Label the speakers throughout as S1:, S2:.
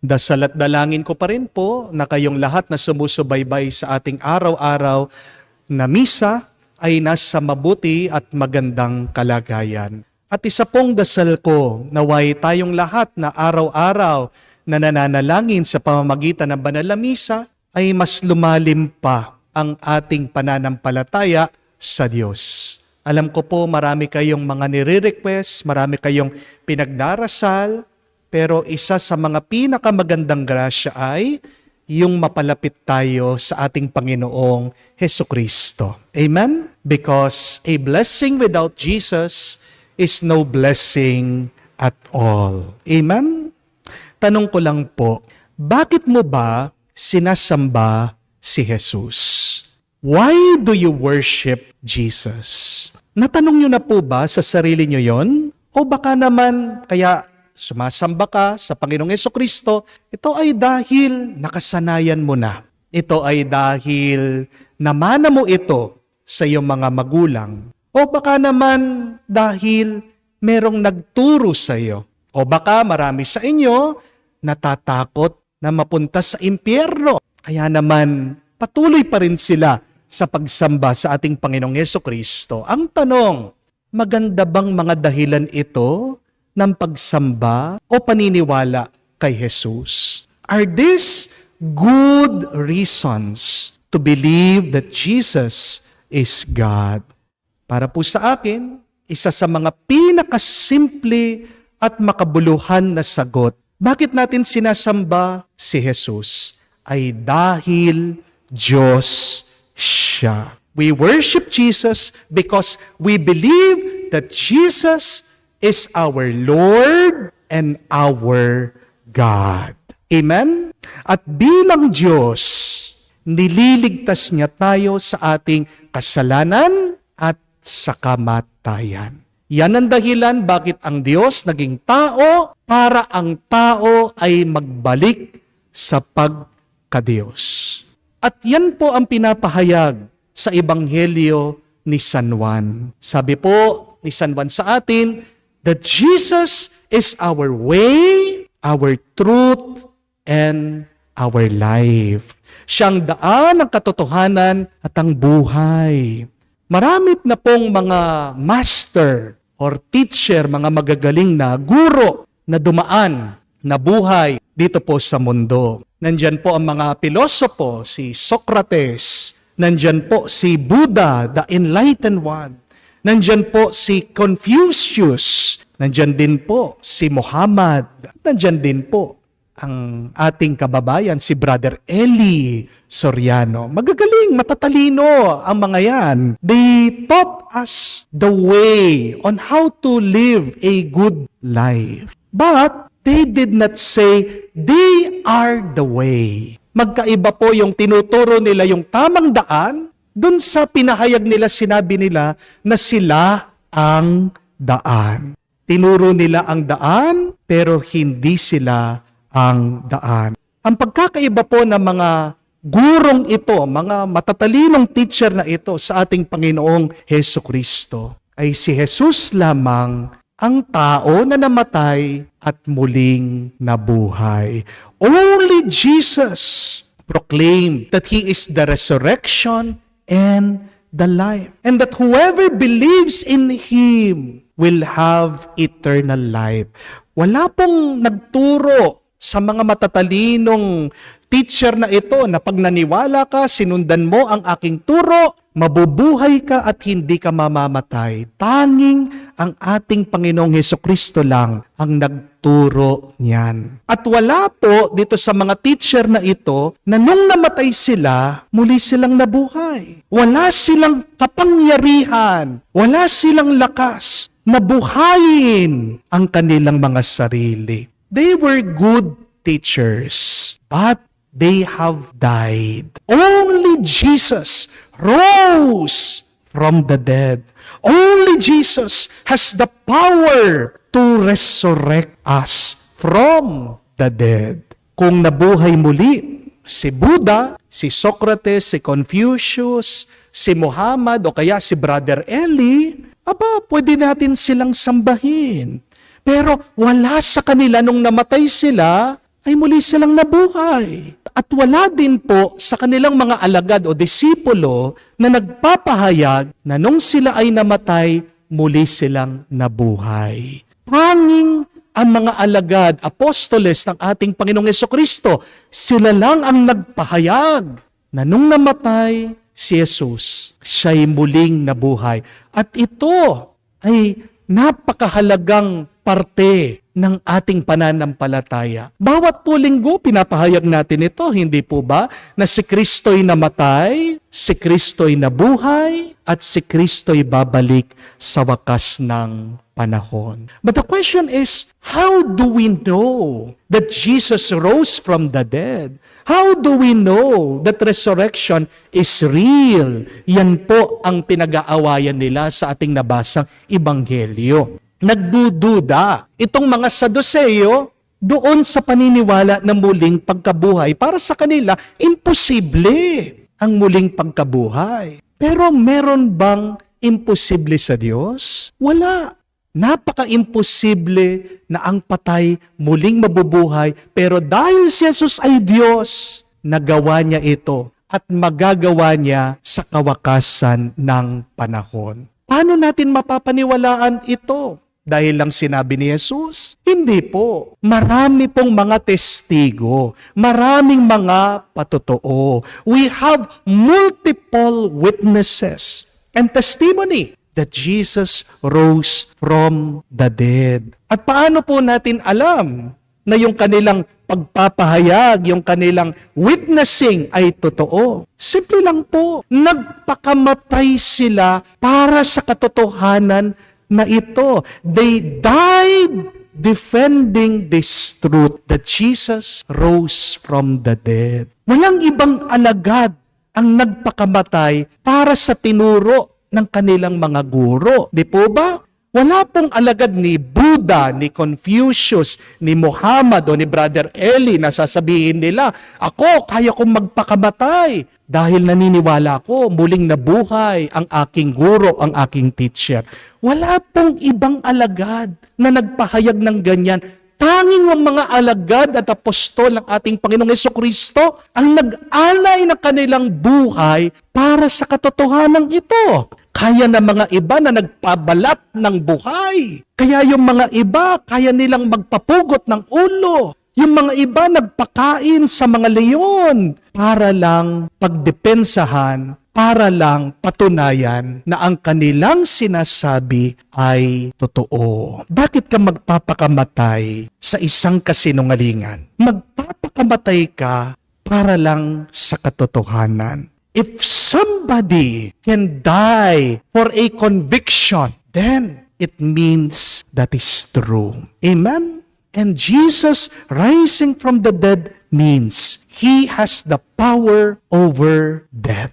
S1: Dasal at dalangin ko pa rin po na kayong lahat na sumusubaybay sa ating araw-araw na misa ay nasa mabuti at magandang kalagayan. At isa pong dasal ko, naway tayong lahat na araw-araw na nananalangin sa pamamagitan ng banal na misa ay mas lumalim pa ang ating pananampalataya sa Diyos. Alam ko po marami kayong mga nire-request, marami kayong pinagdarasal, pero isa sa mga pinakamagandang grasya ay yung mapalapit tayo sa ating Panginoong Hesukristo. Amen? Because a blessing without Jesus is no blessing at all. Amen? Tanong ko lang po, bakit mo ba sinasamba si Jesus? Why do you worship Jesus? Natanong nyo na po ba sa sarili nyo yon? O baka naman kaya sumasamba ka sa Panginoong Hesukristo, ito ay dahil nakasanayan mo na. Ito ay dahil namana mo ito sa iyong mga magulang. O baka naman dahil merong nagturo sa iyo. O baka marami sa inyo natatakot na mapunta sa impyerno. Kaya naman patuloy pa rin sila sa pagsamba sa ating Panginoong Hesukristo. Ang tanong, maganda bang mga dahilan ito ng pagsamba o paniniwala kay Jesus? Are these good reasons to believe that Jesus is God? Para po sa akin, isa sa mga pinakasimple at makabuluhan na sagot, bakit natin sinasamba si Jesus? Ay dahil Diyos siya. We worship Jesus because we believe that Jesus is our Lord and our God. Amen? At bilang Diyos, nililigtas niya tayo sa ating kasalanan at sa kamatayan. Yan ang dahilan bakit ang Diyos naging tao para ang tao ay magbalik sa pagkadiyos. At yan po ang pinapahayag sa Ebanghelyo ni San Juan. Sabi po ni San Juan sa atin, that Jesus is our way, our truth, and our life. Siyang daan, ang katotohanan, at ang buhay. Marami na pong mga master or teacher, mga magagaling na guro na dumaan, na buhay dito po sa mundo. Nandyan po ang mga pilosopo, si Socrates, nandyan po si Buddha, the Enlightened One, nandyan po si Confucius, nandyan din po si Muhammad, nandyan din po ang ating kababayan, si Brother Eli Soriano. Magagaling, matatalino ang mga yan. They taught us the way on how to live a good life. But they did not say, they are the way. Magkaiba po yung tinuturo nila yung tamang daan. Doon sa pinahayag nila, sinabi nila na sila ang daan. Tinuro nila ang daan, pero hindi sila ang daan. Ang pagkakaiba po ng mga gurong ito, mga matatalinong teacher na ito sa ating Panginoong Hesukristo, ay si Jesus lamang ang tao na namatay at muling nabuhay. Only Jesus proclaimed that He is the resurrection and the life. And that whoever believes in Him will have eternal life. Wala pong nagturo sa mga matatalinong teacher na ito na pag naniwala ka, sinundan mo ang aking turo, mabubuhay ka at hindi ka mamamatay. Tanging ang ating Panginoong Hesukristo lang ang nagturo niyan. At wala po dito sa mga teacher na ito na nung namatay sila, muli silang nabuhay. Wala silang kapangyarihan, wala silang lakas na buhayin ang kanilang mga sarili. They were good teachers, but they have died. Only Jesus rose from the dead. Only Jesus has the power to resurrect us from the dead. Kung nabuhay muli si Buddha, si Socrates, si Confucius, si Muhammad, o kaya si Brother Eli, pwede natin silang sambahin. Pero wala sa kanila nung namatay sila ay muli silang nabuhay. At wala din po sa kanilang mga alagad o disipulo na nagpapahayag na nung sila ay namatay, muli silang nabuhay. Tanging ang mga alagad, apostoles ng ating Panginoong Jesucristo, sila lang ang nagpahayag na nung namatay si Jesus, siya'y muling nabuhay. At ito ay napakahalagang parte ng ating pananampalataya. Bawat po linggo, pinapahayag natin ito, hindi po ba? Na si Kristo'y namatay, si Kristo'y nabuhay, at si Kristo'y babalik sa wakas ng panahon. But the question is, how do we know that Jesus rose from the dead? How do we know that resurrection is real? Yan po ang pinag-aawayan nila sa ating nabasang ebanghelyo. Nagdududa itong mga Saduceo doon sa paniniwala na muling pagkabuhay. Para sa kanila, imposible ang muling pagkabuhay. Pero meron bang imposible sa Diyos? Wala. Napaka-imposible na ang patay muling mabubuhay, pero dahil si Jesus ay Diyos, nagawa niya ito at magagawa niya sa kawakasan ng panahon. Paano natin mapapaniwalaan ito? Dahil lang sinabi ni Jesus? Hindi po. Marami pong mga testigo. Maraming mga patotoo. We have multiple witnesses and testimony that Jesus rose from the dead. At paano po natin alam na yung kanilang pagpapahayag, yung kanilang witnessing ay totoo? Simple lang po. Nagpakamatay sila para sa katotohanan na ito. They died defending this truth that Jesus rose from the dead. Walang ibang alagad ang nagpakamatay para sa tinuro ng kanilang mga guro. Di po ba? Wala pong alagad ni Buddha, ni Confucius, ni Muhammad o ni Brother Eli na sasabihin nila, ako, kaya kong magpakamatay dahil naniniwala ko, muling nabuhay ang aking guro, ang aking teacher. Wala pong ibang alagad na nagpahayag ng ganyan. Tanging ang mga alagad at apostol ng ating Panginoong Jesucristo ang nag-alay ng kanilang buhay para sa katotohanan ito. Kaya na mga iba na nagpabalat ng buhay. Kaya yung mga iba, kaya nilang magpapugot ng ulo. Yung mga iba nagpakain sa mga leon para lang pagdepensahan, para lang patunayan na ang kanilang sinasabi ay totoo. Bakit ka magpapakamatay sa isang kasinungalingan? Magpapakamatay ka para lang sa katotohanan. If somebody can die for a conviction, then it means that is true. Amen? And Jesus rising from the dead means He has the power over death.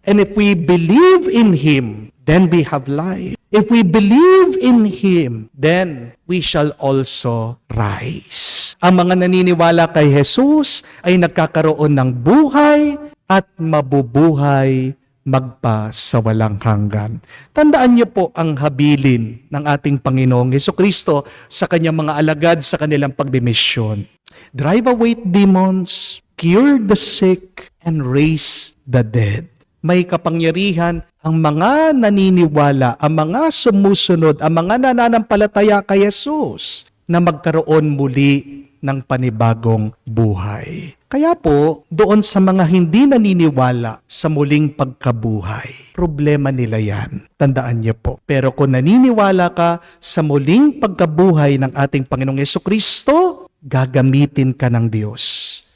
S1: And if we believe in Him, then we have life. If we believe in Him, then we shall also rise. Ang mga naniniwala kay Jesus ay nagkakaroon ng buhay at mabubuhay magpa sa walang hanggan. Tandaan niyo po ang habilin ng ating Panginoong Jesucristo sa kanyang mga alagad sa kanilang pagdemisyon. Drive away demons, cure the sick, and raise the dead. May kapangyarihan ang mga naniniwala, ang mga sumusunod, ang mga nananampalataya kay Jesus na magkaroon muli ng panibagong buhay. Kaya po, doon sa mga hindi naniniwala sa muling pagkabuhay, problema nila yan. Tandaan niyo po. Pero kung naniniwala ka sa muling pagkabuhay ng ating Panginoong Jesucristo, gagamitin ka ng Diyos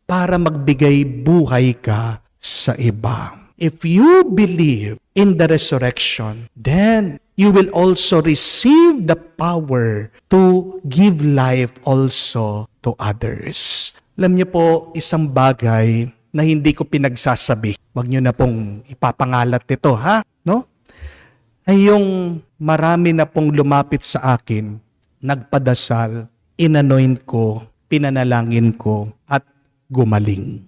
S1: para magbigay buhay ka sa iba. If you believe in the resurrection, then you will also receive the power to give life also to others. Alam niyo po, isang bagay na hindi ko pinagsasabi, wag niyo na pong ipapangalat ito, ha? No? Ay yung marami na pong lumapit sa akin, nagpadasal, inanoint ko, pinanalangin ko, at gumaling.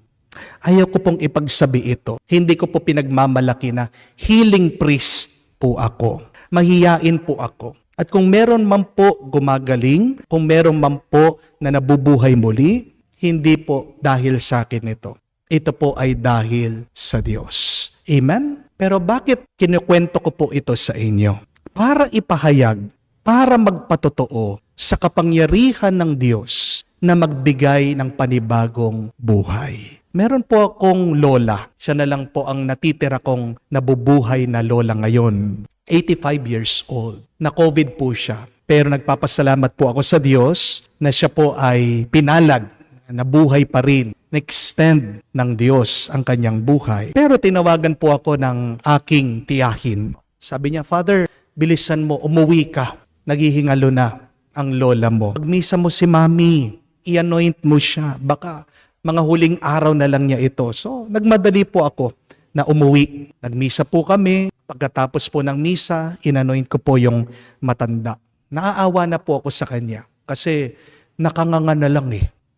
S1: Ayaw ko pong ipagsabi ito. Hindi ko po pinagmamalaki na healing priest po ako. Mahiyain po ako. At kung meron man po gumagaling, kung meron man po na nabubuhay muli, Hindi po dahil sa akin ito. Ito po ay dahil sa Diyos. Amen? Pero bakit kinukwento ko po ito sa inyo? Para ipahayag, para magpatotoo sa kapangyarihan ng Diyos na magbigay ng panibagong buhay. Meron po akong lola. Siya na lang po ang natitira kong nabubuhay na lola ngayon. 85 years old. Na-COVID po siya. Pero nagpapasalamat po ako sa Diyos na siya po ay pinalag, nabuhay pa rin. Na-extend ng Diyos ang kanyang buhay. Pero tinawagan po ako ng aking tiyahin. Sabi niya, Father, bilisan mo, umuwi ka. Naghihingalo na ang lola mo. Pagmisa mo si Mami, i-anoint mo siya. Baka mga huling araw na lang niya ito. So, nagmadali po ako na umuwi. Nagmisa po kami. Pagkatapos po ng misa, inanoint ko po yung matanda. Naaawa na po ako sa kanya. Kasi nakanganga na lang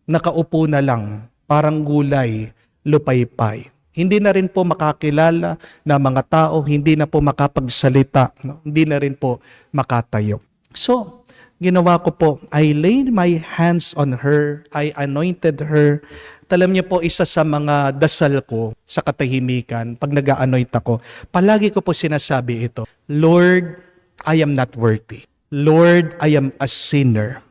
S1: Nakaupo na lang. Parang gulay, lupaypay. Hindi na rin po makakilala na mga tao, hindi na po makapagsalita, hindi na rin po makatayo. So, ginawa ko po, I laid my hands on her, I anointed her. Alam niyo po, isa sa mga dasal ko sa katahimikan, pag nag-anoint ako, palagi ko po sinasabi ito, Lord, I am not worthy. Lord, I am a sinner.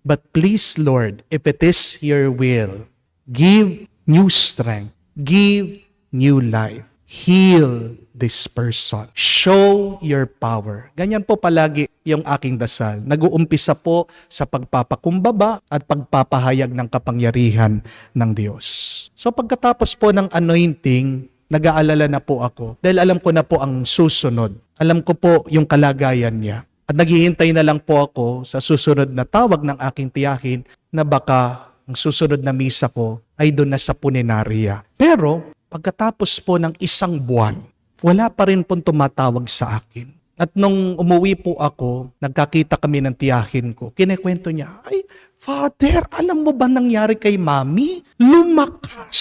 S1: But please, Lord, if it is your will, give new strength, give new life, heal this person, show your power. Ganyan po palagi yung aking dasal. Nag-uumpisa po sa pagpapakumbaba at pagpapahayag ng kapangyarihan ng Diyos. So pagkatapos po ng anointing, nag-aalala na po ako dahil alam ko na po ang susunod. Alam ko po yung kalagayan niya. At naghihintay na lang po ako sa susunod na tawag ng aking tiyahin na baka ang susunod na misa ko ay doon na sa punerarya. Pero pagkatapos po ng 1 buwan, wala pa rin pong tumatawag sa akin. At nung umuwi po ako, nagkakita kami ng tiyahin ko. Kinikwento niya, ay, Father, alam mo ba nangyari kay Mami? Lumakas.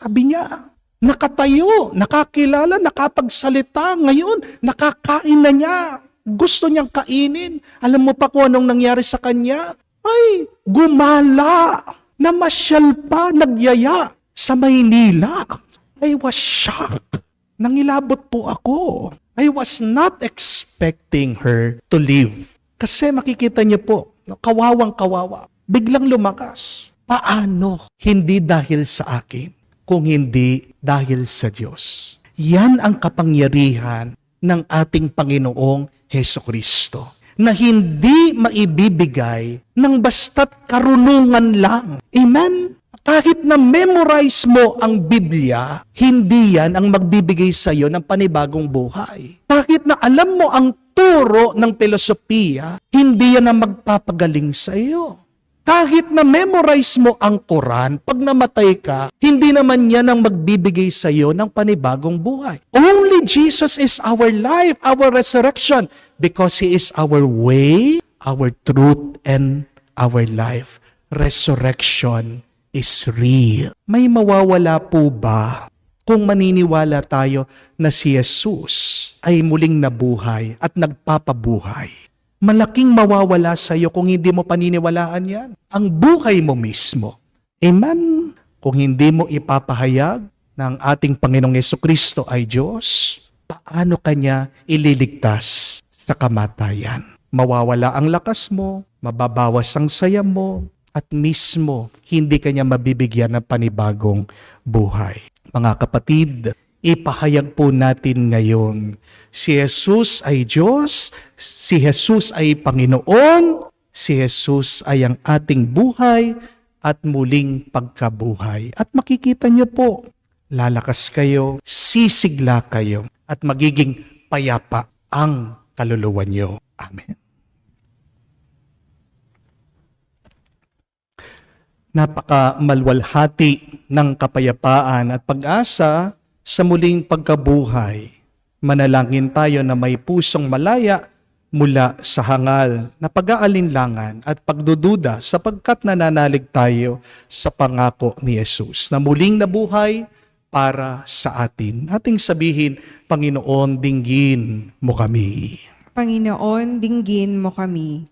S1: Sabi niya, nakatayo, nakakilala, nakapagsalita. Ngayon, nakakain na niya. Gusto niyang kainin. Alam mo pa kung anong nangyari sa kanya? Ay, gumala. Namasyal pa, nagyaya sa Maynila. I was shocked. Nangilabot po ako. I was not expecting her to leave. Kasi makikita niyo po, kawawang-kawawa. Biglang lumakas. Paano? Hindi dahil sa akin, kung hindi dahil sa Diyos. Yan ang kapangyarihan ng ating Panginoong Hesukristo, na hindi maibibigay ng basta't karunungan lang. Amen? Kahit na memorize mo ang Biblia, hindi yan ang magbibigay sa iyo ng panibagong buhay. Kahit na alam mo ang turo ng filosofiya, hindi yan ang magpapagaling sa iyo. Kahit na memorize mo ang Quran, pag namatay ka, hindi naman yan ang magbibigay sa iyo ng panibagong buhay. Only Jesus is our life, our resurrection, because He is our way, our truth, and our life. Resurrection is real. May mawawala po ba kung maniniwala tayo na si Jesus ay muling nabuhay at nagpapabuhay? Malaking mawawala sa iyo kung hindi mo paniniwalaan yan. Ang buhay mo mismo. Amen? Kung hindi mo ipapahayag na ang ating Panginoong Hesukristo ay Diyos, paano kanya ililigtas sa kamatayan? Mawawala ang lakas mo, mababawas ang saya mo, at mismo hindi kanya mabibigyan ng panibagong buhay. Mga kapatid, ipahayag po natin ngayon, si Jesus ay Diyos, si Jesus ay Panginoon, si Jesus ay ang ating buhay at muling pagkabuhay. At makikita niyo po, lalakas kayo, sisigla kayo, at magiging payapa ang kaluluwa niyo. Amen. Napakamalwalhati ng kapayapaan at pag-asa sa muling pagkabuhay. Manalangin tayo na may pusong malaya mula sa hangal na pag-aalinlangan at pagdududa sapagkat nananalig tayo sa pangako ni Jesus na muling nabuhay para sa atin. Ating sabihin, Panginoon, dinggin mo kami.
S2: Panginoon, dinggin mo kami.